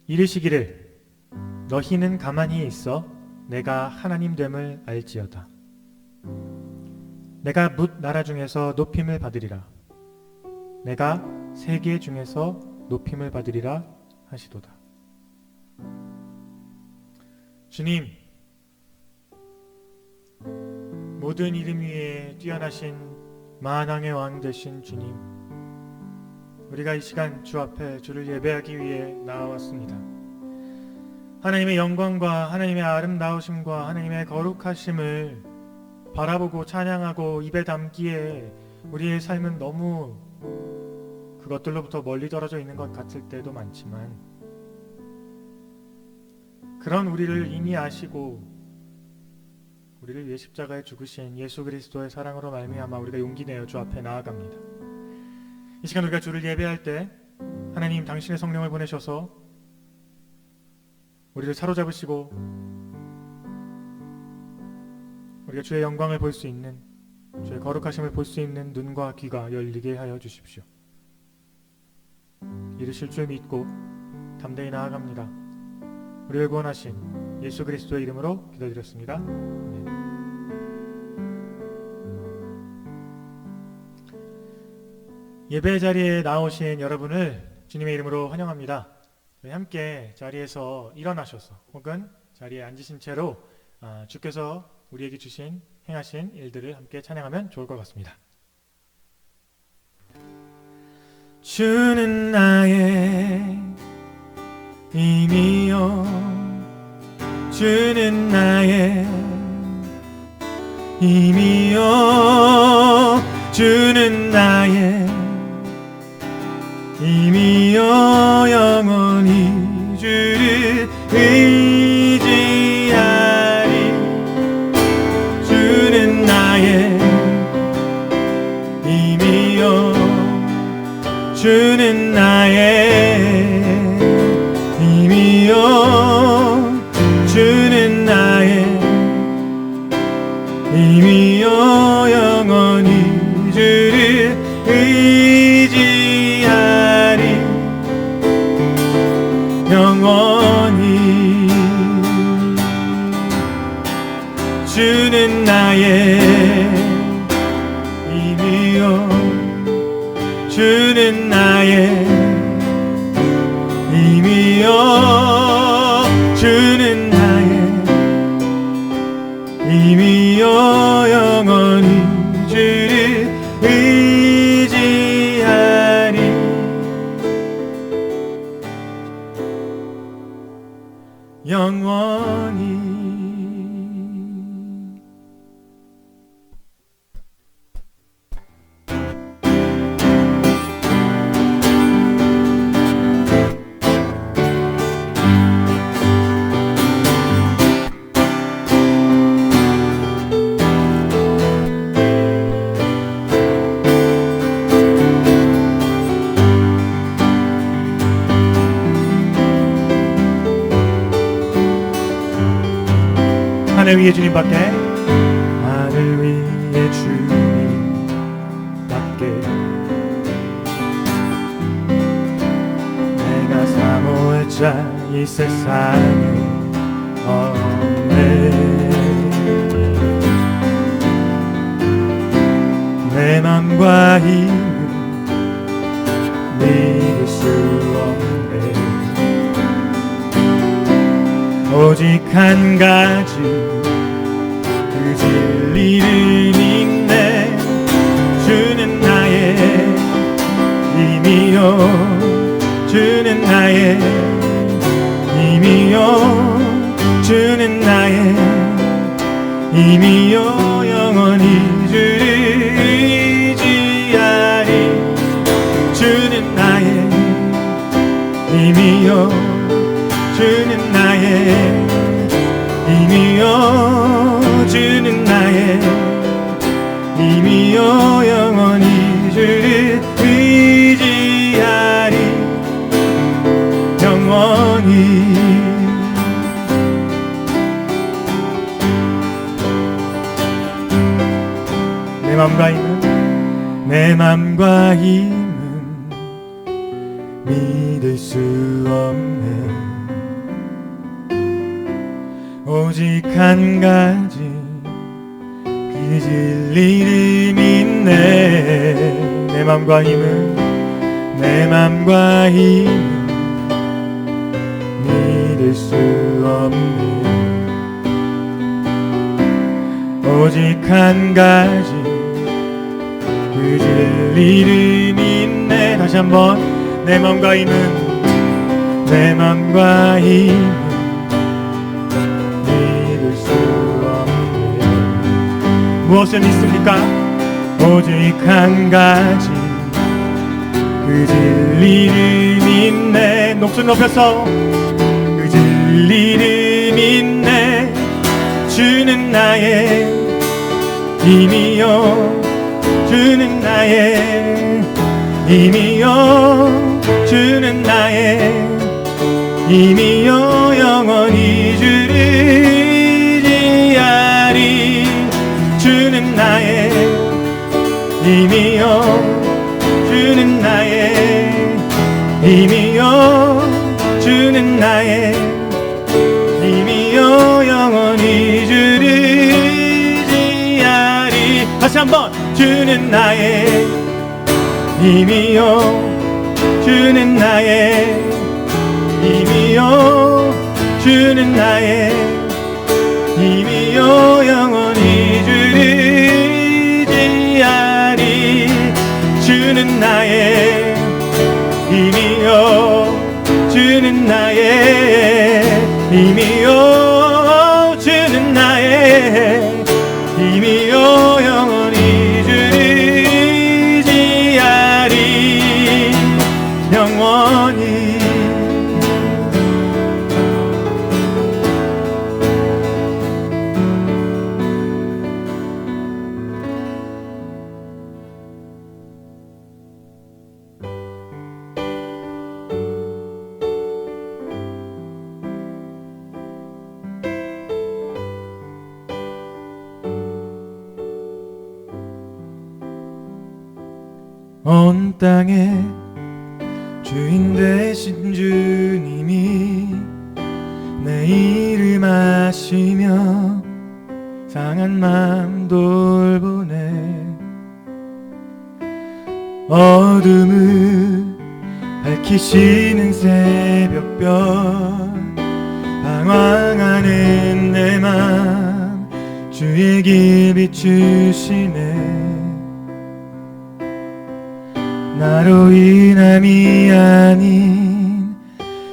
이르시기를 너희는 가만히 있어 내가 하나님 됨을 알지어다. 내가 뭇 나라 중에서 높임을 받으리라. 내가 세계 중에서 높임을 받으리라 하시도다. 주님, 모든 이름 위에 뛰어나신 만왕의 왕 되신 주님, 우리가 이 시간 주 앞에 주를 예배하기 위해 나와왔습니다. 하나님의 영광과 하나님의 아름다우심과 하나님의 거룩하심을 바라보고 찬양하고 입에 담기에 우리의 삶은 너무 그것들로부터 멀리 떨어져 있는 것 같을 때도 많지만, 그런 우리를 이미 아시고 우리를 위해 십자가에 죽으신 예수 그리스도의 사랑으로 말미암아 우리가 용기 내어 주 앞에 나아갑니다. 이 시간 우리가 주를 예배할 때 하나님 당신의 성령을 보내셔서 우리를 사로잡으시고 우리가 주의 영광을 볼 수 있는, 주의 거룩하심을 볼 수 있는 눈과 귀가 열리게 하여 주십시오. 이르실 줄 믿고 담대히 나아갑니다. 우리를 구원하신 예수 그리스도의 이름으로 기도드렸습니다. 아멘. 예배 자리에 나오신 여러분을 주님의 이름으로 환영합니다. 저희 함께 자리에서 일어나셔서 혹은 자리에 앉으신 채로 주께서 우리에게 주신 행하신 일들을 함께 찬양하면 좋을 것 같습니다. 주는 나의 힘이요, 주는 나의 힘이요, 주는 나의 힘이요, 영원히 주를 의지하리. 주는 나의 힘이요, 주는 나의 힘이요, 주는 나의 힘이요, 영원히 주를 의지하리. 영원히 주는 나의 힘이요, 주는 나의 힘이요, 주는 나의 힘이요, 영원히 주를 의지하리. 영원히. 하늘 위에 주님밖에, 하늘 위에 주님밖에 내가 사모할 자 이 세상에 없네. 내 맘과 힘은 믿을 수 없네. 오직 한 가지 그 진리를 믿네. 주는 나의 힘이요, 주는 나의 힘이요, 주는 나의 힘이요, 영원히 주를 의지하리. 주는 나의 힘이요, 주는 나의 힘이요, 주는 나의 힘이요, 영원히 주를 의지하리. 영원히. 내 맘과 힘은, 내 맘과 힘은 믿을 수 없네. 오직 한 가지 그 진리를 믿네. 내 맘과 힘은 믿을 수 없네. 오직 한 가지 그 진리를 믿네. 다시 한번 내 맘과 힘은 믿을 수 없네. 무엇을 믿습니까? 오직 한 가지 그 진리를 믿네. 목소리 높여서 그 진리를 믿네. 주는 나의 힘이요, 주는 나의 힘이요, 주는 나의 힘이요, 영원히 주를 지하리. 주는 나의 힘이요, 주는 나의 힘이요, 주는 나의 힘이요, 영원히 주를 지하리. 다시 한번 주는 나의 힘이요, 주는 나의 힘이요, 주는 나의 힘이요, 영원히 주를 지하리. 주는 나의 힘이요, 주는 나의 힘이요, 주는 나의 힘이요, 영원히 주를 지하리. 영원히. 온 땅의 주인 되신 주님이 내 이름 아시며 상한 맘 돌보네. 어둠을 밝히시는 새벽별, 방황하는 내 맘 주의 길 비추시네. 나로 인함이 아닌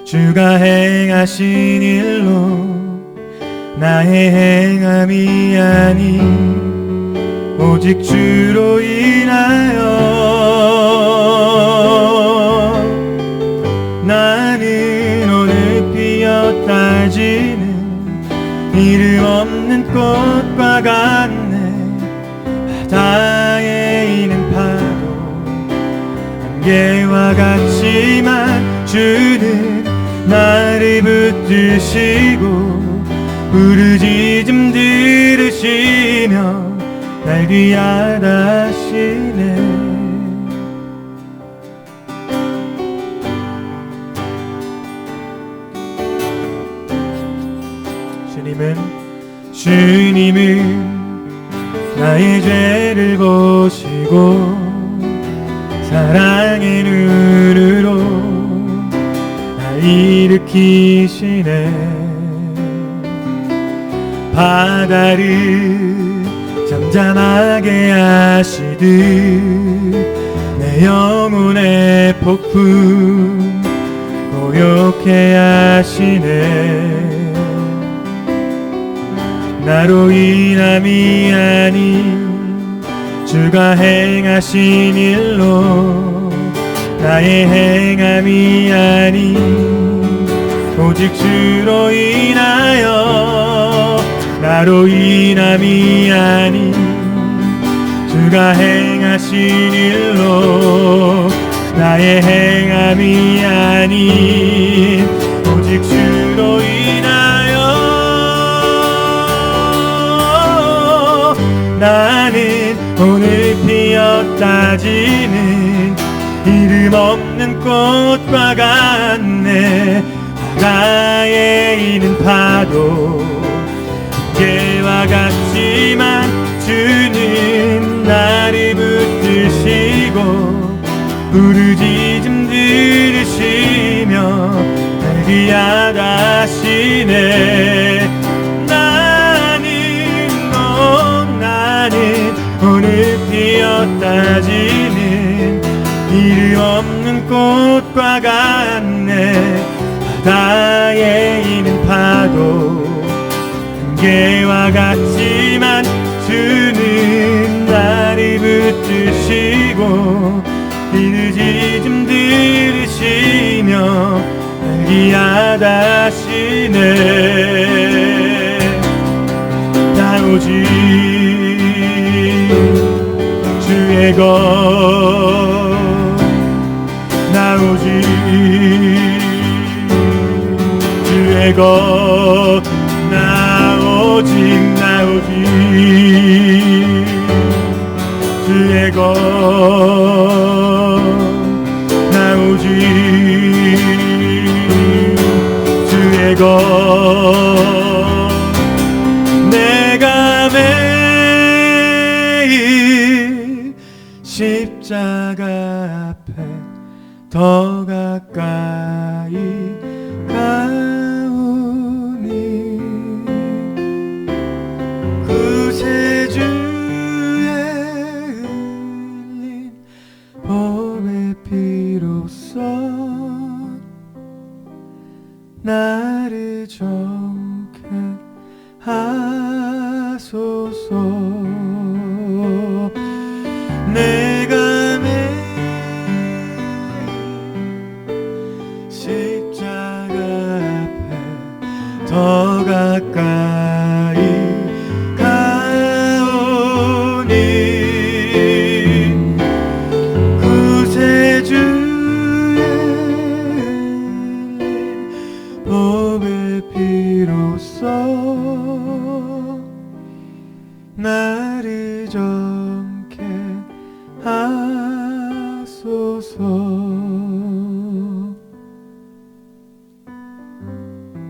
주가 행하신 일로, 나의 행함이 아닌 오직 주로 인하여 나는 오늘 피었다 지는 이름 없는 꽃과 같네. 바다에 있는 파도 안개와 같지만 주는 나를 붙드시고 부르짖음 들으시며 날 귀하다 하시네. 주님은 나의 죄를 보시고 사랑의 눈으로 날 일으키시네. 바다를 잠잠하게 하시듯 내 영혼의 폭풍 고요케 하시네. 나로 인함이 아닌 주가 행하신 일로, 나의 행함이 아닌 오직 주로 인하여, 나로 인함이 아닌 주가 행하신 일로, 나의 행함이 아닌 오직 주로 인하여 나는 오늘 피었다 지는 이름 없는 꽃과 같네. 바다에 있는 파도 한계와 같지만 주는 나를 붙드시고 부르짖음 들으시며 날 위하다시네. 나는 오늘 피었다 지는 이름 없는 꽃과 같네. 바다에 있는 파도 한계와 같지만 주는 나를 붙드시고 부르짖음 들으시며 날 위하다시네. 나 오직 주의 것, 나 오직 주의 것, 나 오직 주의 것, 나 오직 주의 것. 내가 매일 십자가 앞에 더 가까이 가오니 구세주의 흘린 보배 피로써 나를 정케 하소서. 내가 매일 십자가 앞에 더 가까이 가오니 구세주의 흘린 보배 피로써 나를 정케 하소서.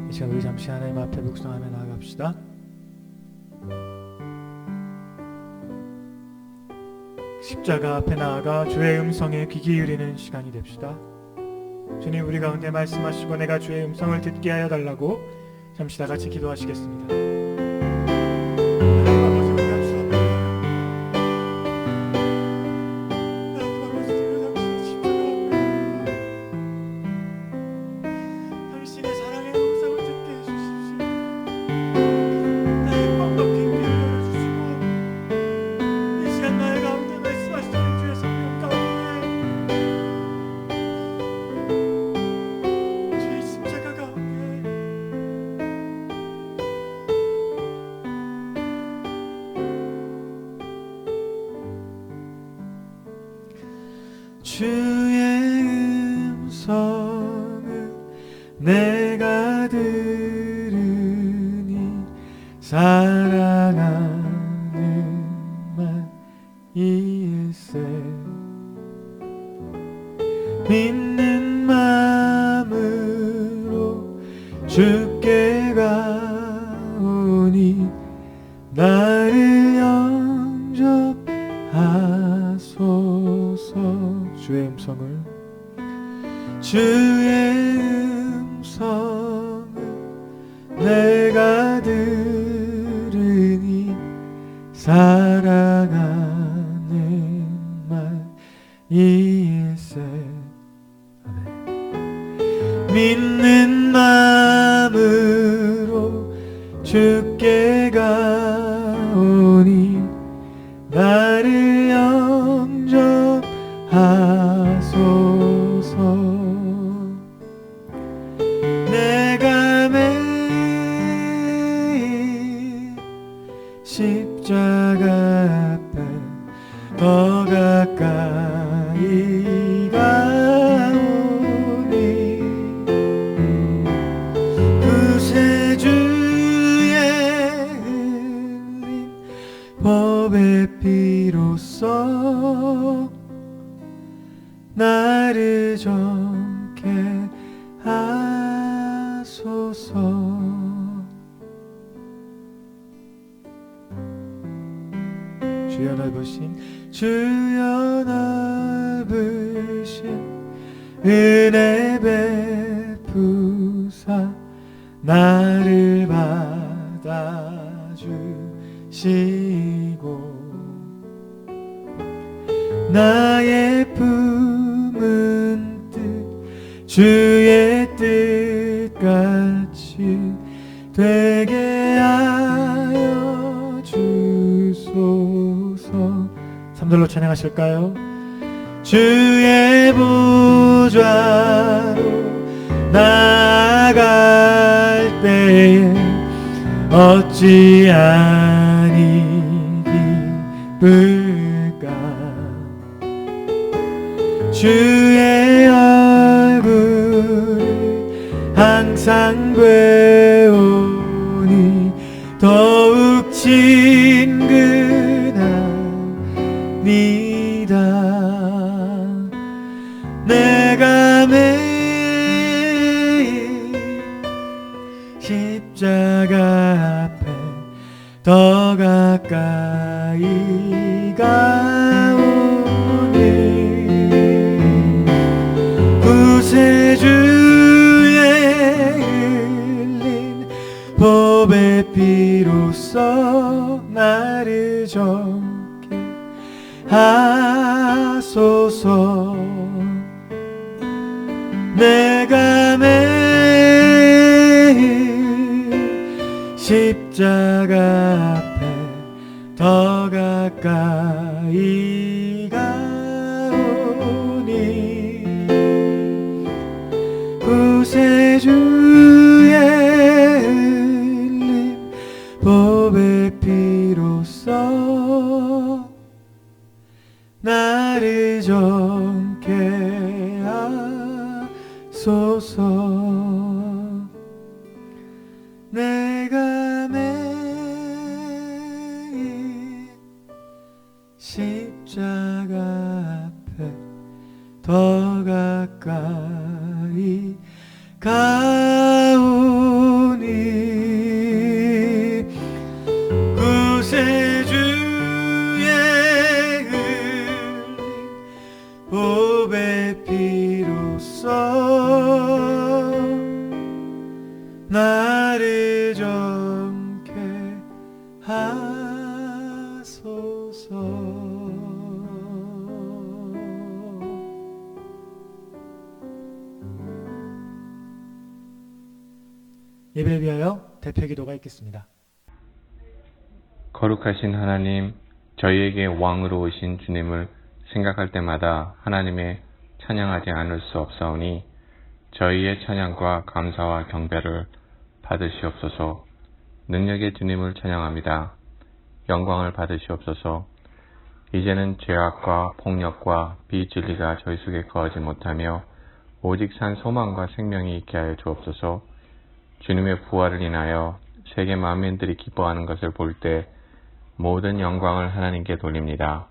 이 시간 우리 잠시 하나님 앞에 묵상하며 나아갑시다. 십자가 앞에 나아가 주의 음성에 귀 기울이는 시간이 됩시다. 주님, 우리 가운데 말씀하시고 내가 주의 음성을 듣게 하여 달라고 잠시 다 같이 기도하시겠습니다. 주의 음성을 내가 들으니 사랑하는 마일세. 믿는 마음으로 주께 가오니 나를 영접하소서. 주의 음성을 내가 들으니 사랑하는 마일세. 믿는 마음으로 주께 가오니 나를 영접하소서. 내가 매일 십자가 앞에 더 가까이 가오니 구세주의 흘린 법의 피로써 나를 정케 하소서. 주여 넓으신 은혜 베푸사 나를 받아주시고 나의 품은 뜻 주의 뜻같이 되게 하여 주소서. 3절로 찬양하실까요? 주의 보좌로 나아갈 때에 어찌 아니 기쁠까. 주의 얼굴을 항상 배우니 더욱 친근하니다. 내가 매일 십자가 앞에 더 가까이 가오니 구세주의 흘린 보배 피로써 나를 정케 하소서. 내가 매일 십자가 앞에 더 가까이 가오니 구세주의 흘린 보배 피로써 나를 정케 하소서. 내가 매일 십자가 앞에 더 가까이 가오니 구세주의 흘린 보배 피로써 나를 정케 하소서. 예배를 위하여 대표기도가 있겠습니다. 거룩하신 하나님, 저희에게 왕으로 오신 주님을 생각할 때마다 하나님의 찬양하지 않을 수 없사오니 저희의 찬양과 감사와 경배를 받으시옵소서. 능력의 주님을 찬양합니다. 영광을 받으시옵소서. 이제는 죄악과 폭력과 비진리가 저희 속에 거하지 못하며 오직 산 소망과 생명이 있게 하여 주옵소서. 주님의 부활을 인하여 세계 만민들이 기뻐하는 것을 볼 때 모든 영광을 하나님께 돌립니다.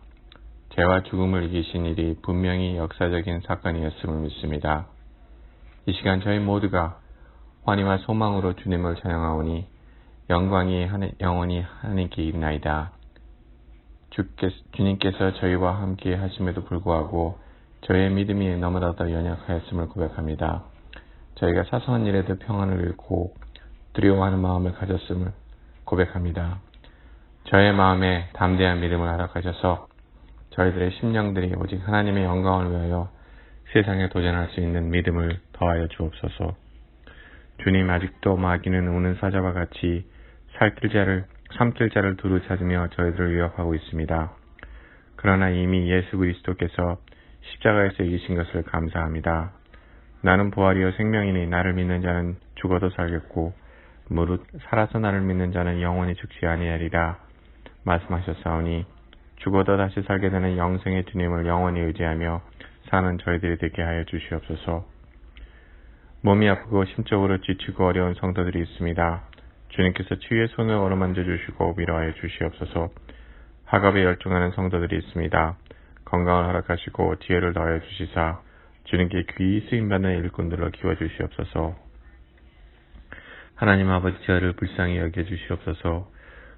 죄와 죽음을 이기신 일이 분명히 역사적인 사건이었음을 믿습니다. 이 시간 저희 모두가 환희와 소망으로 주님을 찬양하오니 영광이 영원히 하나님께 있나이다. 주님께서 저희와 함께 하심에도 불구하고 저희의 믿음이 너무나도 연약하였음을 고백합니다. 저희가 사소한 일에도 평안을 잃고 두려워하는 마음을 가졌음을 고백합니다. 저의 마음에 담대한 믿음을 허락하셔서 저희들의 심령들이 오직 하나님의 영광을 위하여 세상에 도전할 수 있는 믿음을 더하여 주옵소서. 주님, 아직도 마귀는 우는 사자와 같이 삼킬 자를 두루 찾으며 저희들을 위협하고 있습니다. 그러나 이미 예수 그리스도께서 십자가에서 이기신 것을 감사합니다. 나는 부활이요 생명이니 나를 믿는 자는 죽어도 살겠고 무릇 살아서 나를 믿는 자는 영원히 죽지 아니하리라 말씀하셨사오니 죽어도 다시 살게 되는 영생의 주님을 영원히 의지하며 사는 저희들이 되게 하여 주시옵소서. 몸이 아프고 심적으로 지치고 어려운 성도들이 있습니다. 주님께서 치유의 손을 어루만져 주시고 위로하여 주시옵소서. 학업에 열중하는 성도들이 있습니다. 건강을 허락하시고 지혜를 더하여 주시사 주님께 귀히 쓰임받는 일꾼들로 키워주시옵소서. 하나님 아버지, 저를 불쌍히 여겨주시옵소서.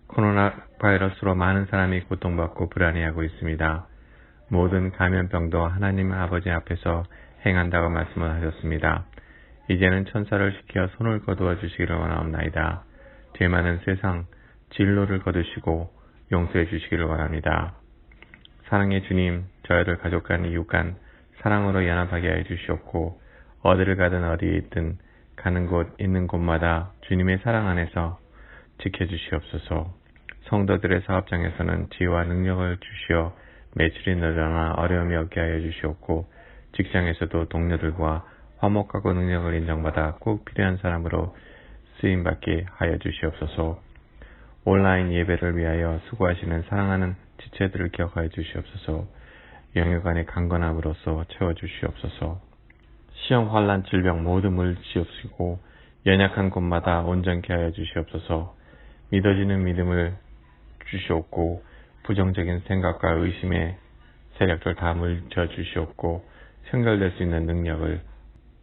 코로나 바이러스로 많은 사람이 고통받고 불안해하고 있습니다. 모든 감염병도 하나님 아버지 앞에서 행한다고 말씀을 하셨습니다. 이제는 천사를 시켜 손을 거두어 주시기를 원하옵나이다. 죄 많은 세상 진로를 거두시고 용서해 주시기를 원합니다. 사랑의 주님, 저희들 가족 간 이웃 간 사랑으로 연합하게 해 주시옵고 어디를 가든 어디에 있든 가는 곳 있는 곳마다 주님의 사랑 안에서 지켜주시옵소서. 성도들의 사업장에서는 지혜와 능력을 주시어 매출이 늘어나 어려움이 없게 하여 주시옵고 직장에서도 동료들과 화목하고 능력을 인정받아 꼭 필요한 사람으로 쓰임받게 하여 주시옵소서. 온라인 예배를 위하여 수고하시는 사랑하는 지체들을 기억하여 주시옵소서. 영육간의 강건함으로써 채워주시옵소서. 시험, 환란, 질병 모두 물리치옵시고 연약한 곳마다 온전케 하여 주시옵소서. 믿어지는 믿음을 주시옵고 부정적인 생각과 의심의 세력들 다 물리쳐 주시옵고 선결될 수 있는 능력을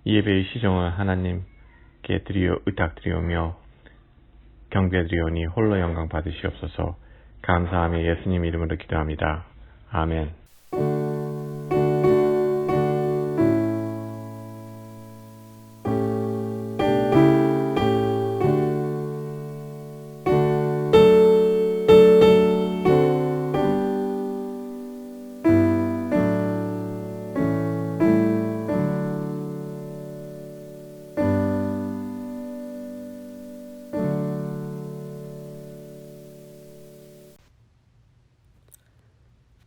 이 예배의 시종을 하나님께 드리어 의탁드리오며 경배드리오니 홀로 영광 받으시옵소서. 감사하며 예수님 이름으로 기도합니다. 아멘.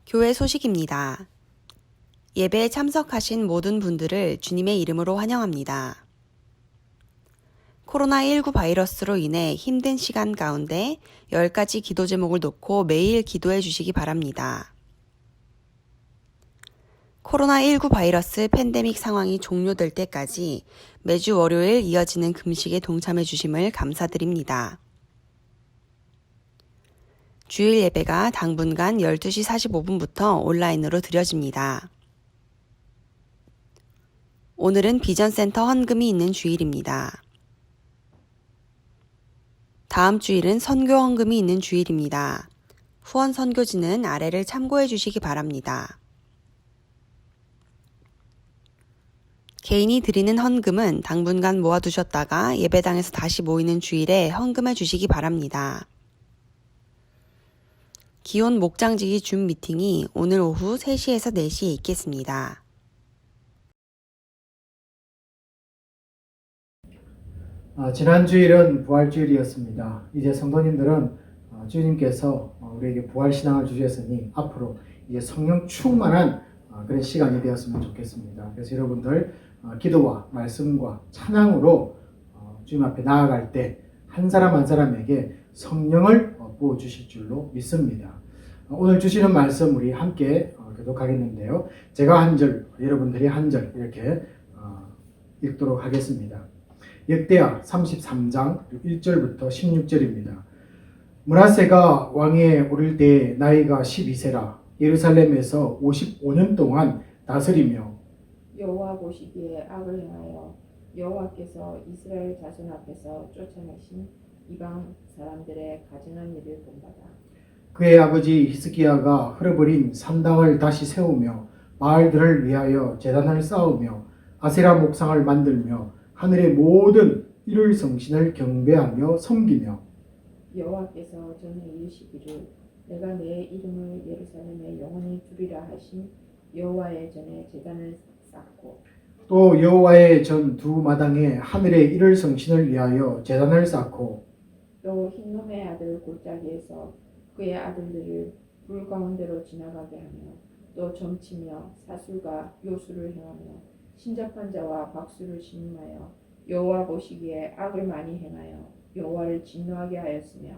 교회 소식입니다. 예배에 참석하신 모든 분들을 주님의 이름으로 환영합니다. 코로나19 바이러스로 인해 힘든 시간 가운데 10가지 기도 제목을 놓고 매일 기도해 주시기 바랍니다. 코로나19 바이러스 팬데믹 상황이 종료될 때까지 매주 월요일 이어지는 금식에 동참해 주심을 감사드립니다. 주일 예배가 당분간 12시 45분부터 온라인으로 드려집니다. 오늘은 비전센터 헌금이 있는 주일입니다. 다음 주일은 선교 헌금이 있는 주일입니다. 후원 선교지는 아래를 참고해 주시기 바랍니다. 개인이 드리는 헌금은 당분간 모아두셨다가 예배당에서 다시 모이는 주일에 헌금해 주시기 바랍니다. 기온 목장지기 줌 미팅이 오늘 오후 3시에서 4시에 있겠습니다. 지난 주일은 부활주일이었습니다. 이제 성도님들은 주님께서 우리에게 부활신앙을 주셨으니 앞으로 이제 성령 충만한 그런 시간이 되었으면 좋겠습니다. 그래서 여러분들 기도와 말씀과 찬양으로 주님 앞에 나아갈 때 한 사람 한 사람에게 성령을 부어주실 줄로 믿습니다. 오늘 주시는 말씀 우리 함께 교독하겠는데요. 제가 한 절, 여러분들이 한 절 이렇게 읽도록 하겠습니다. 역대하 33장 1절부터 16절입니다. 므낫세가 왕위에 오를 때 나이가 12세라 예루살렘에서 55년 동안 다스리며 여호와 보시기에 악을 행하여 여호와께서 이스라엘 자손 앞에서 쫓아내신 이방 사람들의 가증한 일을 본받아 그의 아버지 히스기야가 흘러버린 산당을 다시 세우며 바알들을 위하여 제단을 쌓으며 아세라 목상을 만들며 하늘의 모든 이를 성신을 경배하며 섬기며 여호와께서 전에 이르시기를 내가 내 이름을 예루살렘에 영원히 두리라 하신 여호와의 전에 제단을 쌓고 또 여호와의 전 두 마당에 하늘의 이를 성신을 위하여 제단을 쌓고 또 흰놈의 아들 골짜기에서 그의 아들들을 불 가운데로 지나가게 하며 또 점치며 사술과 요술을 행하며 신접한 자와 박수를 신음하여 여호와 보시기에 악을 많이 행하여 여호와를 진노하게 하였으며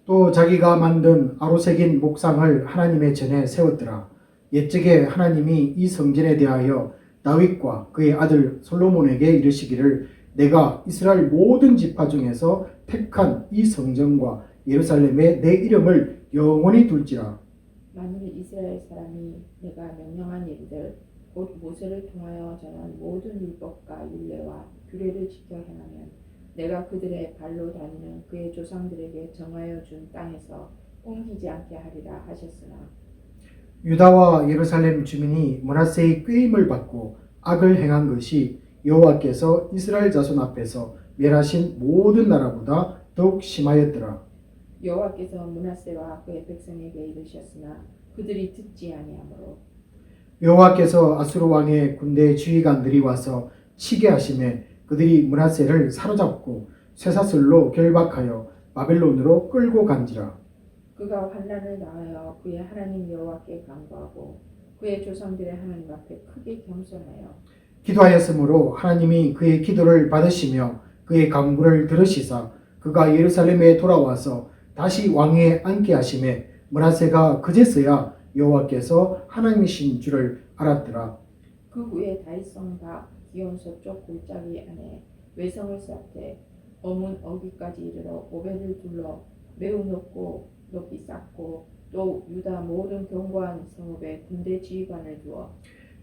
또 자기가 만든 아로새긴 목상을 하나님의 전에 세웠더라. 옛적에 하나님이 이 성전에 대하여 다윗과 그의 아들 솔로몬에게 이르시기를 내가 이스라엘 모든 지파 중에서 택한 이 성전과 예루살렘에 내 이름을 영원히 둘지라. 만일 이스라엘 사람이 내가 명령한 일들 곧 모세를 통하여 전한 모든 율법과 율례와 규례를 지켜 행하면 내가 그들의 발로 다니는 그의 조상들에게 정하여 준 땅에서 옮기지 않게 하리라 하셨으나 유다와 예루살렘 주민이 므낫세의 꾀임을 받고 악을 행한 것이 여호와께서 이스라엘 자손 앞에서 멸하신 모든 나라보다 더욱 심하였더라. 여호와께서 므낫세와 그의 백성에게 이르셨으나 그들이 듣지 아니하므로 여호와께서 아수르 왕의 군대 지휘관들이 와서 치게 하심에 그들이 므낫세를 사로잡고 쇠사슬로 결박하여 바벨론으로 끌고 간지라. 그가 환난을 당하여 그의 하나님 여호와께 간구하고 그의 조상들의 하나님 앞에 크게 겸손하여 기도하였으므로 하나님이 그의 기도를 받으시며 그의 간구를 들으시사 그가 예루살렘에 돌아와서 다시 왕위에 앉게 하심에 므낫세가 그제서야 여호와께서 하나님이신 줄을 알았더라. 그 후에 다윗성 바 기온 서쪽 골짜기 안에 외성을 쌓되 어문 어귀까지 이르러 오벨을 둘러 매우 높이 쌓고 또 유다 모든 견고한 성읍에 군대 지휘관을 두어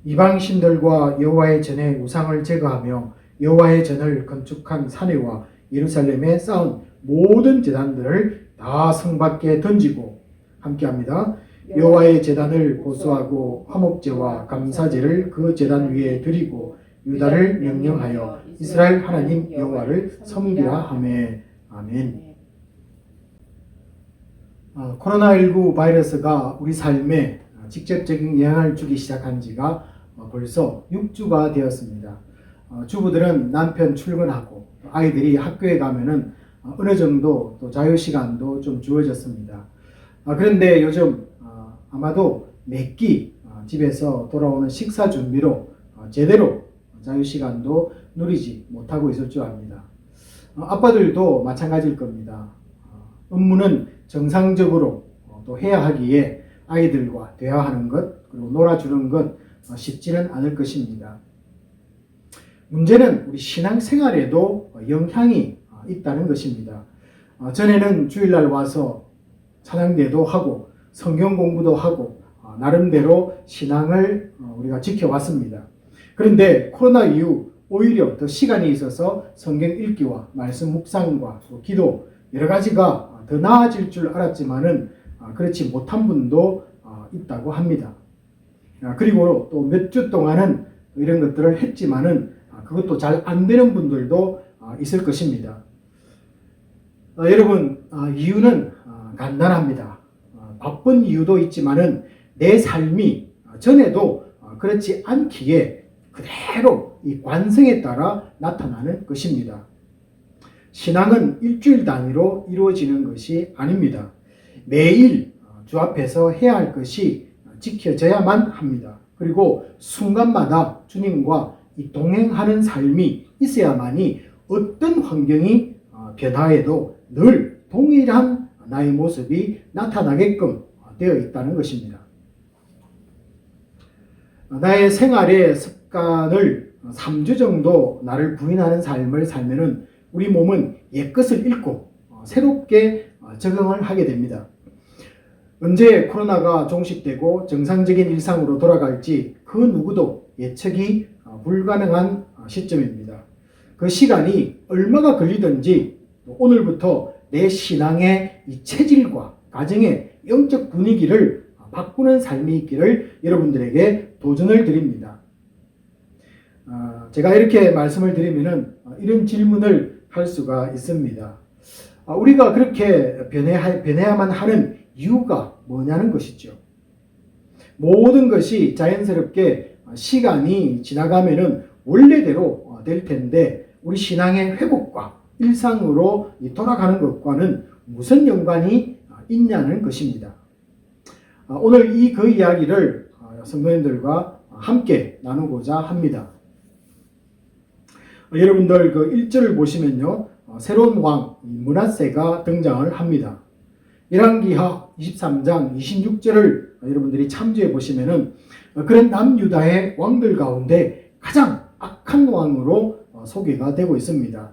이방 신들과 여호와의 전에 우상을 제거하며 여호와의 전을 건축한 사내와 예루살렘에 쌓은 모든 제단들을 다 성 밖에 던지고 함께합니다. 여호와의 제단을 보수하고 화목제와 감사제를 그 제단 위에 드리고 유다를 명령하여 이스라엘 하나님 여호와를 섬기라 하매. 아멘. 코로나19 바이러스가 우리 삶에 직접적인 영향을 주기 시작한 지가 벌써 6주가 되었습니다. 주부들은 남편 출근하고 아이들이 학교에 가면은 어느 정도 또 자유시간도 좀 주어졌습니다. 그런데 요즘 아마도 매끼 집에서 돌아오는 식사 준비로 제대로 자유시간도 누리지 못하고 있을 줄 압니다. 아빠들도 마찬가지일 겁니다. 업무는 정상적으로 또 해야 하기에 아이들과 대화하는 것 그리고 놀아주는 것 쉽지는 않을 것입니다. 문제는 우리 신앙생활에도 영향이 있다는 것입니다. 전에는 주일날 와서 찬양대도 하고 성경 공부도 하고 나름대로 신앙을 우리가 지켜왔습니다. 그런데 코로나 이후 오히려 더 시간이 있어서 성경 읽기와 말씀 묵상과 또 기도 여러 가지가 더 나아질 줄 알았지만은 그렇지 못한 분도 있다고 합니다. 그리고 또 몇 주 동안은 이런 것들을 했지만은 그것도 잘 안 되는 분들도 있을 것입니다. 여러분, 이유는 간단합니다. 바쁜 이유도 있지만은 내 삶이 전에도 그렇지 않기에 그대로 이 관성에 따라 나타나는 것입니다. 신앙은 일주일 단위로 이루어지는 것이 아닙니다. 매일 주 앞에서 해야 할 것이 지켜져야만 합니다. 그리고 순간마다 주님과 이 동행하는 삶이 있어야만이 어떤 환경이 변화해도 늘 동일한 나의 모습이 나타나게끔 되어 있다는 것입니다. 나의 생활의 습관을 3주 정도 나를 부인하는 삶을 살면은 우리 몸은 옛것을 잃고 새롭게 적응을 하게 됩니다. 언제 코로나가 종식되고 정상적인 일상으로 돌아갈지 그 누구도 예측이 불가능한 시점입니다. 그 시간이 얼마가 걸리든지 오늘부터 내 신앙의 이 체질과 가정의 영적 분위기를 바꾸는 삶이 있기를 여러분들에게 도전을 드립니다. 제가 이렇게 말씀을 드리면은 이런 질문을 할 수가 있습니다. 우리가 그렇게 변해야만 하는 이유가 뭐냐는 것이죠. 모든 것이 자연스럽게 시간이 지나가면은 원래대로 될 텐데 우리 신앙의 회복과 일상으로 돌아가는 것과는 무슨 연관이 있냐는 것입니다. 오늘 그 이야기를 성도님들과 함께 나누고자 합니다. 여러분들 그 1절을 보시면요. 새로운 왕 므낫세가 등장을 합니다. 열왕기하 23장 26절을 여러분들이 참조해 보시면은 그런 남유다의 왕들 가운데 가장 악한 왕으로 소개가 되고 있습니다.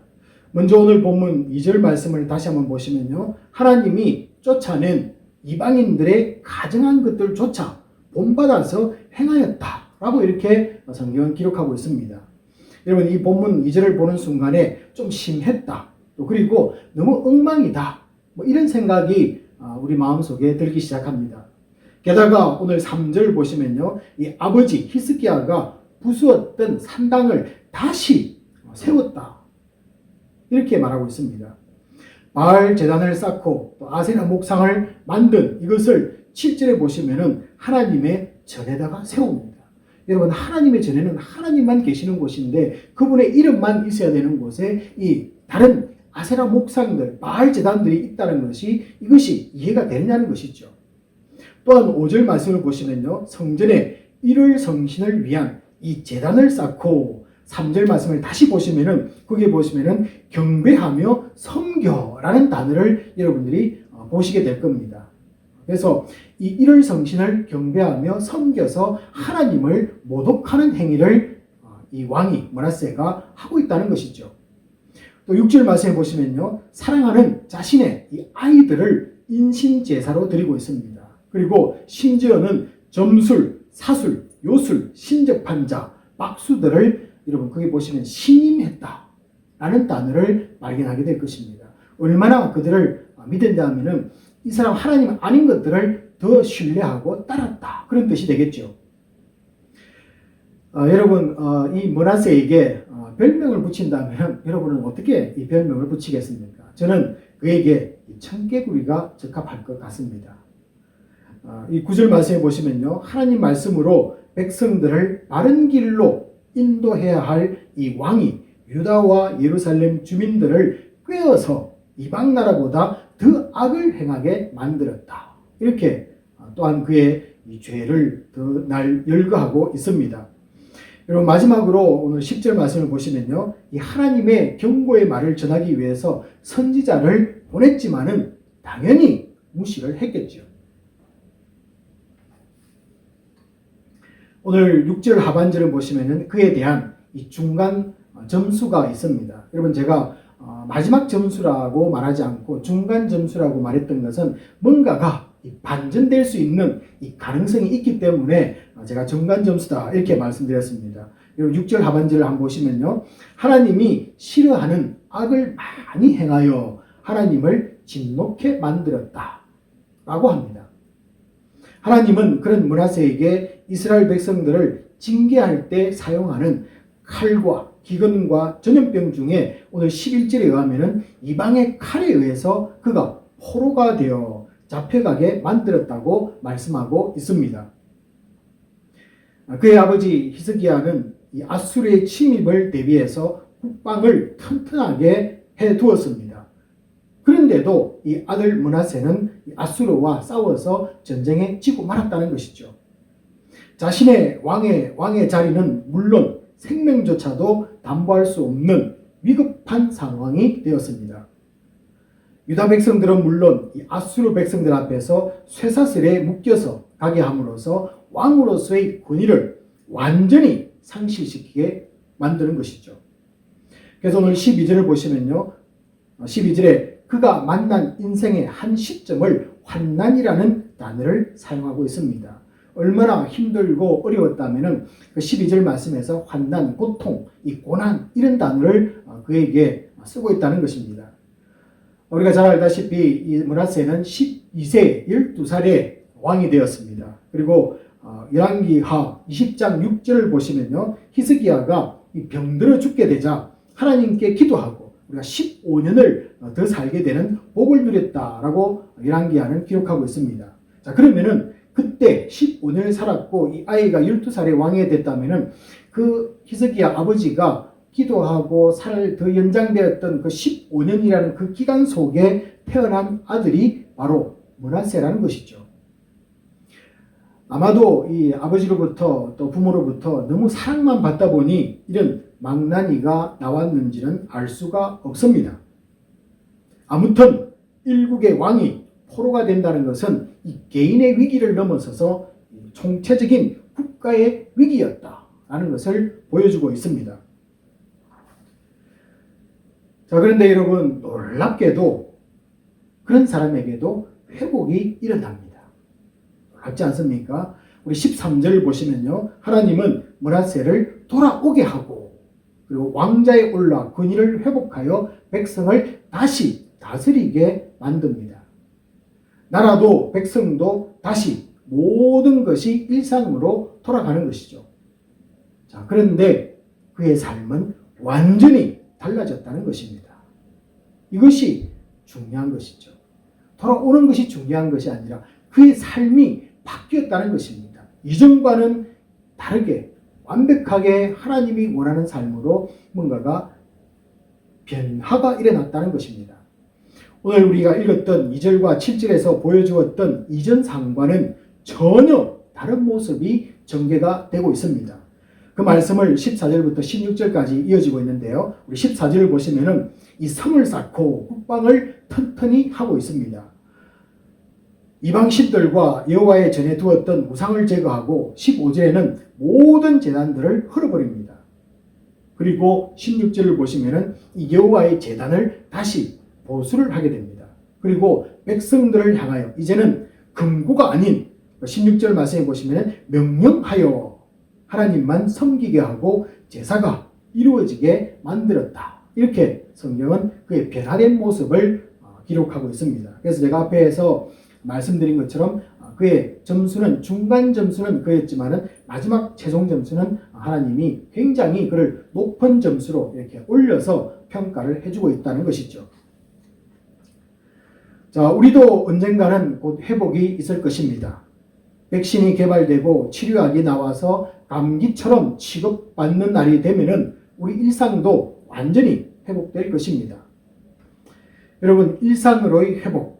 먼저 오늘 본문 2절 말씀을 다시 한번 보시면요. 하나님이 쫓아낸 이방인들의 가증한 것들조차 본받아서 행하였다 라고 이렇게 성경은 기록하고 있습니다. 여러분 이 본문 2절을 보는 순간에 좀 심했다. 또 그리고 너무 엉망이다. 뭐 이런 생각이 우리 마음속에 들기 시작합니다. 게다가 오늘 3절 보시면요. 이 아버지 히스기야가 부수었던 산당을 다시 세웠다. 이렇게 말하고 있습니다. 바알 제단을 쌓고 또 아세라 목상을 만든 이것을 7절에 보시면은 하나님의 전에다가 세웁니다. 여러분 하나님의 전에는 하나님만 계시는 곳인데 그분의 이름만 있어야 되는 곳에 이 다른 아세라 목상들, 바알 제단들이 있다는 것이 이것이 이해가 되느냐는 것이죠. 또한 5절 말씀을 보시면요. 성전에 일월 성신을 위한 이 제단을 쌓고 3절 말씀을 다시 보시면은 거기에 보시면은 경배하며 섬겨라는 단어를 여러분들이 보시게 될 겁니다. 그래서 이 일월 성신을 경배하며 섬겨서 하나님을 모독하는 행위를 이 왕이 므낫세가 하고 있다는 것이죠. 또 6절 말씀에 보시면요. 사랑하는 자신의 이 아이들을 인신제사로 드리고 있습니다. 그리고 심지어는 점술, 사술, 요술, 신접한 자, 박수들을 여러분 거기 보시면 신임했다 라는 단어를 발견하게 될 것입니다. 얼마나 그들을 믿었냐 하면은 이 사람 하나님 아닌 것들을 더 신뢰하고 따랐다 그런 뜻이 되겠죠. 여러분 이 므낫세에게 별명을 붙인다면 여러분은 어떻게 이 별명을 붙이겠습니까? 저는 그에게 청개구리가 적합할 것 같습니다. 이 9절 말씀에 보시면요. 하나님 말씀으로 백성들을 바른 길로 인도해야 할 이 왕이 유다와 예루살렘 주민들을 꾀어서 이방 나라보다 더 악을 행하게 만들었다. 이렇게 또한 그의 이 죄를 더 날 열거하고 있습니다. 여러분 마지막으로 오늘 10절 말씀을 보시면요. 이 하나님의 경고의 말을 전하기 위해서 선지자를 보냈지만은 당연히 무시를 했겠죠. 오늘 6절 하반절을 보시면은 그에 대한 이 중간 점수가 있습니다. 여러분 제가 마지막 점수라고 말하지 않고 중간 점수라고 말했던 것은 뭔가가 반전될 수 있는 이 가능성이 있기 때문에 제가 중간 점수다 이렇게 말씀드렸습니다. 여러분 6절 하반절을 한번 보시면요. 하나님이 싫어하는 악을 많이 행하여 하나님을 진노케 만들었다 라고 합니다. 하나님은 그런 므낫세에게 이스라엘 백성들을 징계할 때 사용하는 칼과 기근과 전염병 중에 오늘 11절에 의하면 이방의 칼에 의해서 그가 포로가 되어 잡혀가게 만들었다고 말씀하고 있습니다. 그의 아버지 히스기야는 이 아수르의 침입을 대비해서 국방을 튼튼하게 해두었습니다. 그런데도 이 아들 므낫세는 아수르와 싸워서 전쟁에 지고 말았다는 것이죠. 자신의 왕의 자리는 물론 생명조차도 담보할 수 없는 위급한 상황이 되었습니다. 유다 백성들은 물론 이 아수르 백성들 앞에서 쇠사슬에 묶여서 가게 함으로써 왕으로서의 권위를 완전히 상실시키게 만드는 것이죠. 그래서 오늘 12절을 보시면요. 12절에 그가 만난 인생의 한 시점을 환난이라는 단어를 사용하고 있습니다. 얼마나 힘들고 어려웠다면은 그 12절 말씀에서 환난, 고통, 이 고난 이런 단어를 그에게 쓰고 있다는 것입니다. 우리가 잘 알다시피 이 므낫세는 12세 12살에 왕이 되었습니다. 그리고 열왕기하 20장 6절을 보시면요. 히스기야가 병들어 죽게 되자 하나님께 기도하고 우리가 15년을 더 살게 되는 복을 누렸다라고 열왕기하는 기록하고 있습니다. 자, 그러면은 그때 15년을 살았고 이 아이가 12살에 왕이 됐다면은 그 히스기야 아버지가 기도하고 살 더 연장되었던 그 15년이라는 그 기간 속에 태어난 아들이 바로 므낫세라는 것이죠. 아마도 이 아버지로부터 또 부모로부터 너무 사랑만 받다 보니 이런 망나니가 나왔는지는 알 수가 없습니다. 아무튼 일국의 왕이 포로가 된다는 것은 이 개인의 위기를 넘어서서 총체적인 국가의 위기였다라는 것을 보여주고 있습니다. 자, 그런데 여러분 놀랍게도 그런 사람에게도 회복이 일어납니다. 놀랍지 않습니까? 우리 13절을 보시면요. 하나님은 므낫세를 돌아오게 하고 그리고 왕자에 올라 권위를 회복하여 백성을 다시 다스리게 만듭니다. 나라도 백성도 다시 모든 것이 일상으로 돌아가는 것이죠. 자, 그런데 그의 삶은 완전히 달라졌다는 것입니다. 이것이 중요한 것이죠. 돌아오는 것이 중요한 것이 아니라 그의 삶이 바뀌었다는 것입니다. 이전과는 다르게 완벽하게 하나님이 원하는 삶으로 뭔가가 변화가 일어났다는 것입니다. 오늘 우리가 읽었던 2절과 7절에서 보여주었던 이전 상과는 전혀 다른 모습이 전개가 되고 있습니다. 그 말씀을 14절부터 16절까지 이어지고 있는데요. 우리 14절을 보시면은 이 성을 쌓고 국방을 튼튼히 하고 있습니다. 이방신들과 여호와의 전에 두었던 우상을 제거하고 15절에는 모든 제단들을 헐어버립니다. 그리고 16절을 보시면은 이 여호와의 제단을 다시 보수를 하게 됩니다. 그리고 백성들을 향하여 이제는 금고가 아닌 16절 말씀에 보시면은 명령하여 하나님만 섬기게 하고 제사가 이루어지게 만들었다. 이렇게 성경은 그의 변화된 모습을 기록하고 있습니다. 그래서 제가 앞에서 말씀드린 것처럼 그의 점수는 중간 점수는 그였지만은 마지막 최종 점수는 하나님이 굉장히 그를 높은 점수로 이렇게 올려서 평가를 해주고 있다는 것이죠. 자, 우리도 언젠가는 곧 회복이 있을 것입니다. 백신이 개발되고 치료약이 나와서 감기처럼 취급받는 날이 되면은 우리 일상도 완전히 회복될 것입니다. 여러분, 일상으로의 회복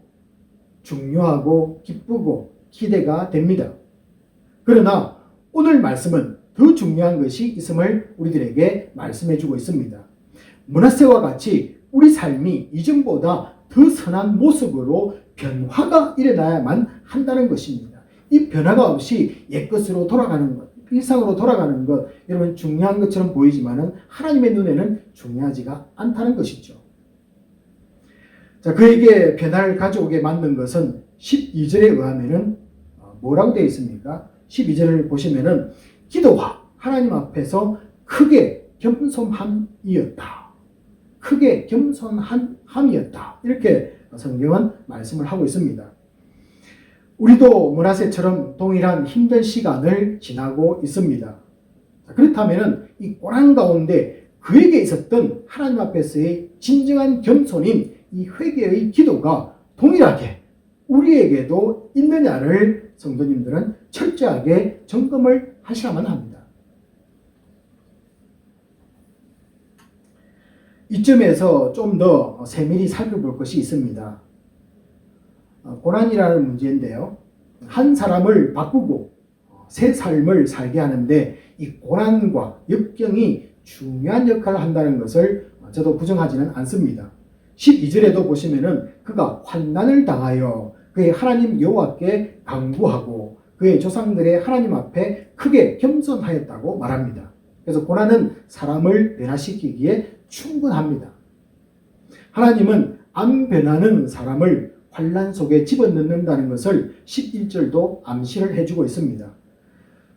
중요하고 기쁘고 기대가 됩니다. 그러나 오늘 말씀은 더 중요한 것이 있음을 우리들에게 말씀해 주고 있습니다. 므낫세와 같이 우리 삶이 이전보다 더 선한 모습으로 변화가 일어나야만 한다는 것입니다. 이 변화가 없이 옛것으로 돌아가는 것, 일상으로 돌아가는 것, 여러분 중요한 것처럼 보이지만은 하나님의 눈에는 중요하지가 않다는 것이죠. 자, 그에게 변화를 가져오게 만든 것은 12절에 의하면은 뭐라고 되어 있습니까? 12절을 보시면은 기도와 하나님 앞에서 크게 겸손함이었다. 크게 겸손함이었다. 이렇게 성경은 말씀을 하고 있습니다. 우리도 므낫세처럼 동일한 힘든 시간을 지나고 있습니다. 그렇다면 이 고난 가운데 그에게 있었던 하나님 앞에서의 진정한 겸손인 이 회개의 기도가 동일하게 우리에게도 있느냐를 성도님들은 철저하게 점검을 하셔야만 합니다. 이점에서 좀 더 세밀히 살펴볼 것이 있습니다. 고난이라는 문제인데요. 한 사람을 바꾸고 새 삶을 살게 하는데 이 고난과 역경이 중요한 역할을 한다는 것을 저도 부정하지는 않습니다. 12절에도 보시면은 그가 환난을 당하여 그의 하나님 여호와께 간구하고 그의 조상들의 하나님 앞에 크게 겸손하였다고 말합니다. 그래서 고난은 사람을 변화시키기에 충분합니다. 하나님은 안 변하는 사람을 환난 속에 집어넣는다는 것을 11절도 암시를 해주고 있습니다.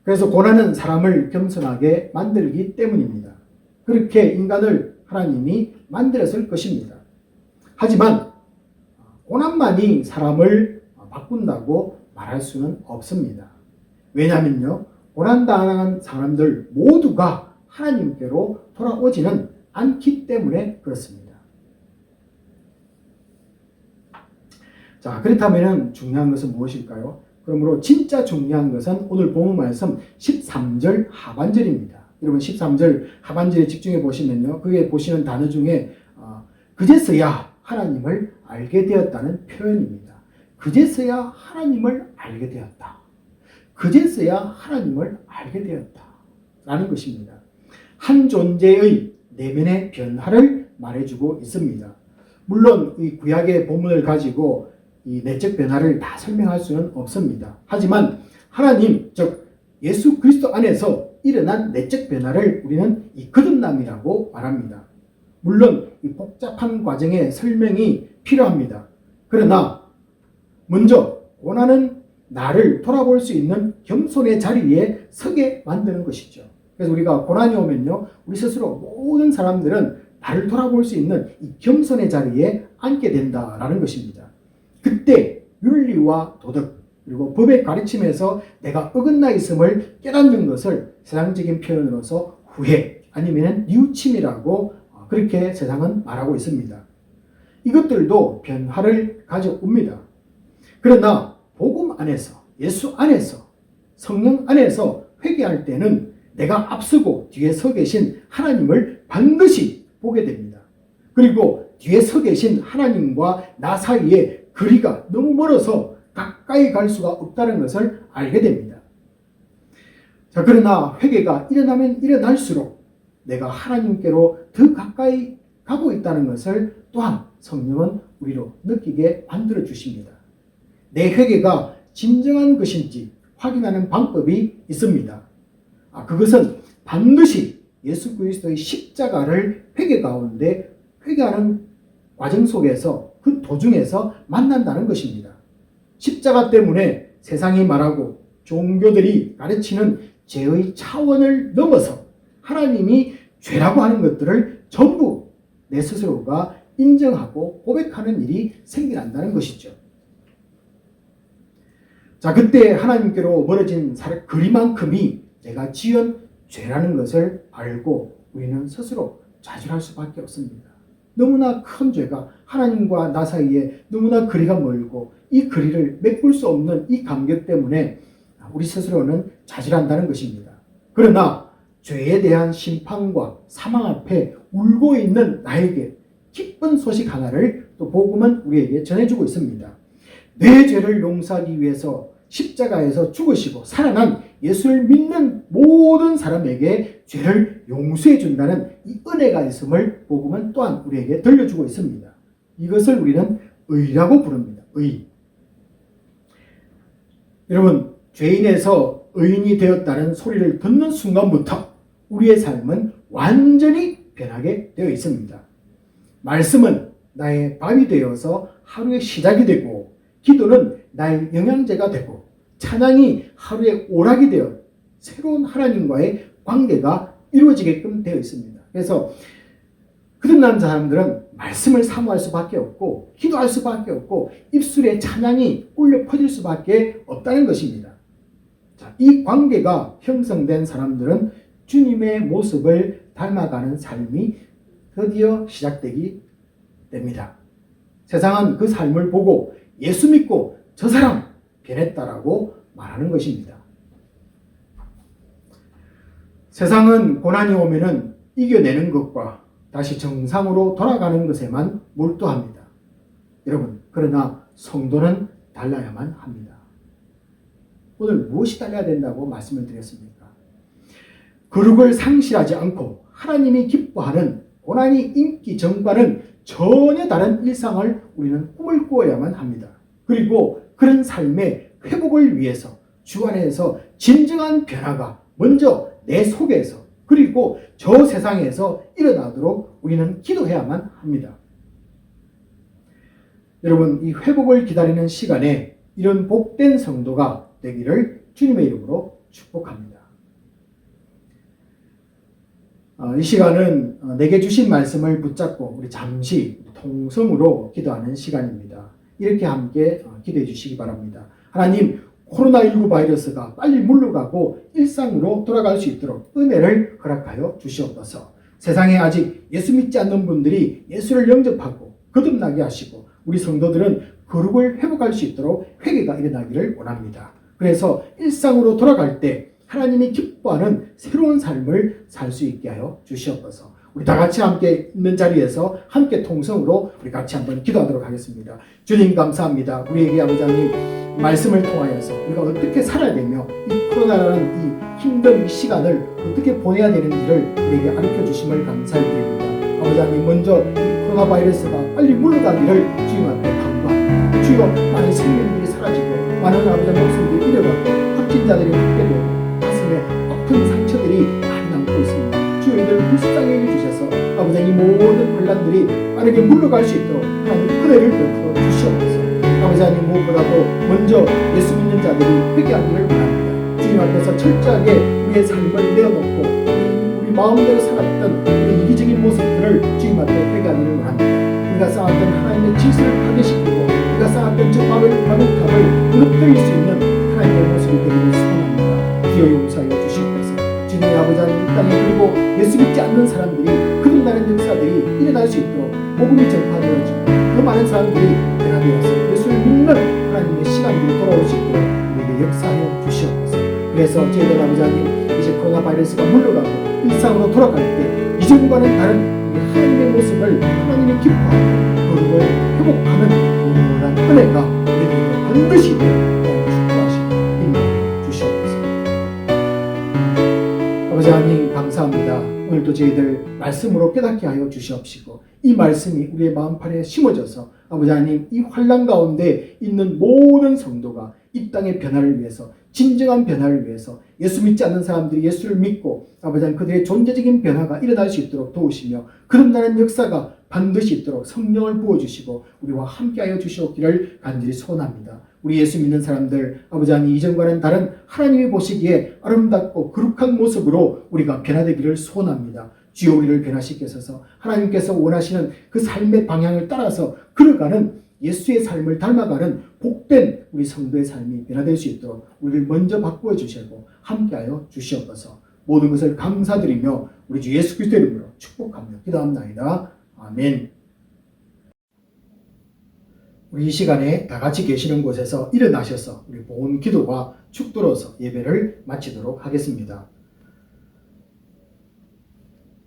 그래서 고난은 사람을 겸손하게 만들기 때문입니다. 그렇게 인간을 하나님이 만들었을 것입니다. 하지만 고난만이 사람을 바꾼다고 말할 수는 없습니다. 왜냐하면요, 고난당한 사람들 모두가 하나님께로 돌아오지는 않기 때문에 그렇습니다. 자, 그렇다면 중요한 것은 무엇일까요? 그러므로 진짜 중요한 것은 오늘 본문 말씀 13절 하반절입니다. 여러분 13절 하반절에 집중해 보시면요, 그게 보시는 단어 중에 그제서야 하나님을 알게 되었다는 표현입니다. 그제서야 하나님을 알게 되었다. 그제서야 하나님을 알게 되었다. 라는 것입니다. 한 존재의 내면의 변화를 말해주고 있습니다. 물론 이 구약의 본문을 가지고 이 내적 변화를 다 설명할 수는 없습니다. 하지만 하나님, 즉 예수 그리스도 안에서 일어난 내적 변화를 우리는 이 거듭남이라고 말합니다. 물론 이 복잡한 과정의 설명이 필요합니다. 그러나 먼저 고난은 나를 돌아볼 수 있는 겸손의 자리에 서게 만드는 것이죠. 그래서 우리가 고난이 오면요, 우리 스스로 모든 사람들은 나를 돌아볼 수 있는 이 겸손의 자리에 앉게 된다라는 것입니다. 그때 윤리와 도덕 그리고 법의 가르침에서 내가 어긋나 있음을 깨닫는 것을 세상적인 표현으로서 후회 아니면 뉘우침이라고 그렇게 세상은 말하고 있습니다. 이것들도 변화를 가져옵니다. 그러나 복음 안에서, 예수 안에서, 성령 안에서 회개할 때는 내가 앞서고 뒤에 서 계신 하나님을 반드시 보게 됩니다. 그리고 뒤에 서 계신 하나님과 나 사이에 거리가 너무 멀어서 가까이 갈 수가 없다는 것을 알게 됩니다. 자, 그러나 회개가 일어나면 일어날수록 내가 하나님께로 더 가까이 가고 있다는 것을 또한 성령은 우리로 느끼게 만들어 주십니다. 내 회개가 진정한 것인지 확인하는 방법이 있습니다. 그것은 반드시 예수 그리스도의 십자가를 회개 가운데 회개하는 과정 속에서 그 도중에서 만난다는 것입니다. 십자가 때문에 세상이 말하고 종교들이 가르치는 죄의 차원을 넘어서 하나님이 죄라고 하는 것들을 전부 내 스스로가 인정하고 고백하는 일이 생겨난다는 것이죠. 자, 그때 하나님께로 멀어진 거리만큼이 내가 지은 죄라는 것을 알고 우리는 스스로 좌절할 수밖에 없습니다. 너무나 큰 죄가 하나님과 나 사이에 너무나 거리가 멀고 이 거리를 메꿀 수 없는 이 감격 때문에 우리 스스로는 좌절한다는 것입니다. 그러나 죄에 대한 심판과 사망 앞에 울고 있는 나에게 기쁜 소식 하나를 또 복음은 우리에게 전해주고 있습니다. 내 죄를 용서하기 위해서 십자가에서 죽으시고 살아난 예수를 믿는 모든 사람에게 죄를 용서해 준다는 이 은혜가 있음을 복음은 또한 우리에게 들려주고 있습니다. 이것을 우리는 의라고 부릅니다. 의. 여러분, 죄인에서 의인이 되었다는 소리를 듣는 순간부터 우리의 삶은 완전히 변하게 되어 있습니다. 말씀은 나의 밥이 되어서 하루의 시작이 되고, 기도는 나의 영양제가 되고, 찬양이 하루의 오락이 되어 새로운 하나님과의 관계가 이루어지게끔 되어 있습니다. 그래서 거듭난 사람들은 말씀을 사모할 수밖에 없고 기도할 수밖에 없고 입술에 찬양이 울려 퍼질 수밖에 없다는 것입니다. 자, 이 관계가 형성된 사람들은 주님의 모습을 닮아가는 삶이 드디어 시작되게 됩니다. 세상은 그 삶을 보고 예수 믿고 저 사람 변했다라고 말하는 것입니다. 세상은 고난이 오면은 이겨내는 것과 다시 정상으로 돌아가는 것에만 몰두합니다. 여러분, 그러나 성도는 달라야만 합니다. 오늘 무엇이 달라야 된다고 말씀을 드렸습니까? 거룩을 상실하지 않고 하나님이 기뻐하는 고난이 인기 전과는 전혀 다른 일상을 우리는 꿈을 꾸어야만 합니다. 그리고 그런 삶의 회복을 위해서 주 안에서 진정한 변화가 먼저 내 속에서 그리고 저 세상에서 일어나도록 우리는 기도해야만 합니다. 여러분, 이 회복을 기다리는 시간에 이런 복된 성도가 되기를 주님의 이름으로 축복합니다. 이 시간은 내게 주신 말씀을 붙잡고 우리 잠시 통성으로 기도하는 시간입니다. 이렇게 함께 기도해 주시기 바랍니다. 하나님, 코로나19 바이러스가 빨리 물러가고 일상으로 돌아갈 수 있도록 은혜를 허락하여 주시옵소서. 세상에 아직 예수 믿지 않는 분들이 예수를 영접하고 거듭나게 하시고 우리 성도들은 거룩을 회복할 수 있도록 회개가 일어나기를 원합니다. 그래서 일상으로 돌아갈 때 하나님이 기뻐하는 새로운 삶을 살 수 있게 하여 주시옵소서. 우리 다 같이 함께 있는 자리에서 함께 통성으로 우리 같이 한번 기도하도록 하겠습니다. 주님 감사합니다. 우리에게 아버지 하나님 말씀을 통하여서 우리가 어떻게 살아야 되며 이 코로나라는 이 힘든 이 시간을 어떻게 보내야 되는지를 우리에게 가르쳐 주심을 감사드립니다. 아버지 하나님, 먼저 이 코로나 바이러스가 빨리 물러가기를 주님 앞에 간구합니다. 주여, 많은 생명들이 사라지고 많은 아버지 목숨들이 잃어가고 확진자들이 죽게 되고 가슴에 아픈 상처들이 많이 남고 있습니다. 주여, 이들 불쌍히 여겨주셔서 아버지 하나님 모든 환란들이 빠르게 물러갈 수 있도록 하나님 은혜를 베풀어 주시옵소서. 아버지 하나님, 무엇보다도 먼저 예수 믿는 자들이 회개하기를 원합니다. 주님 앞에서 철저하게 우리의 삶을 내어놓고 우리 마음대로 살았던 우리 이기적인 모습들을 주님 앞에 회개하기를 원합니다. 우리가 쌓았던 하나님의 질서를 파괴시키고 우리가 쌓았던 저 마법탑을 무너뜨릴 수 있는 하나님의 모습이 되기를 소원합니다. 주여 용서하여 주시옵소서. 주님의 아버지 하나님 이 땅에 그리고 예수 믿지 않는 사람들이 거듭나는 역사들이 일어날 수 있도록 복음이 전파되어지고 그 많은 사람들이 변화되어서 예수를 믿는 하나님의 시간들이 돌아올 수 있도록 우리에게 역사하여 주시옵소서. 그래서 저희들 아버지 하나님 이제 코로나 바이러스가 물러가고 일상으로 돌아갈 때 이전과는 다른 우리 하나님의 모습을 하나님이 기뻐하고 거룩을 회복하는 온전한 은혜가 우리에게 반드시 축복하시고 인도해 주시옵소서. 아버지 하나님 감사합니다. 오늘도 저희들 말씀으로 깨닫게 하여 주시옵시고 이 말씀이 우리의 마음판에 심어져서 아버지 하나님 이 환난 가운데 있는 모든 성도가 이 땅의 변화를 위해서 진정한 변화를 위해서 예수 믿지 않는 사람들이 예수를 믿고 아버지 하나님 그들의 존재적인 변화가 일어날 수 있도록 도우시며 거듭나는 역사가 반드시 있도록 성령을 부어주시고 우리와 함께하여 주시옵기를 간절히 소원합니다. 우리 예수 믿는 사람들 아버지 하나님 이전과는 다른 하나님이 보시기에 아름답고 거룩한 모습으로 우리가 변화되기를 소원합니다. 주여 우리를 변화시켜서 하나님께서 원하시는 그 삶의 방향을 따라서 걸어가는 예수의 삶을 닮아가는 복된 우리 성도의 삶이 변화될 수 있도록 우리를 먼저 바꾸어 주시고 함께하여 주시옵소서. 모든 것을 감사드리며 우리 주 예수 그리스도의 이름으로 축복하며 기도합나이다. 아멘. 우리 이 시간에 다 같이 계시는 곳에서 일어나셔서 우리 보온 기도와 축도로서 예배를 마치도록 하겠습니다.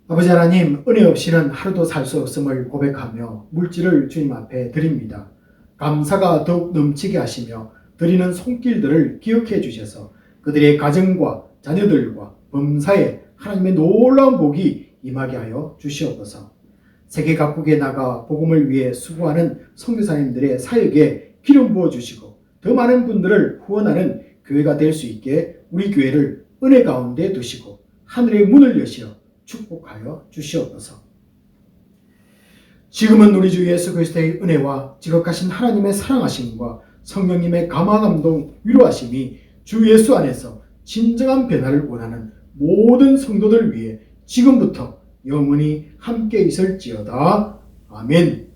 아버지 하나님, 은혜 없이는 하루도 살 수 없음을 고백하며 물질을 주님 앞에 드립니다. 감사가 더욱 넘치게 하시며 드리는 손길들을 기억해 주셔서 그들의 가정과 자녀들과 범사에 하나님의 놀라운 복이 임하게 하여 주시옵소서. 세계 각국에 나가 복음을 위해 수고하는 선교사님들의 사역에 기름 부어 주시고 더 많은 분들을 후원하는 교회가 될 수 있게 우리 교회를 은혜 가운데 두시고 하늘의 문을 여시어 축복하여 주시옵소서. 지금은 우리 주 예수 그리스도의 은혜와 지극하신 하나님의 사랑하심과 성령님의 감화감동 위로하심이 주 예수 안에서 진정한 변화를 원하는 모든 성도들 위해 지금부터 영원히 함께 있을지어다. 아멘.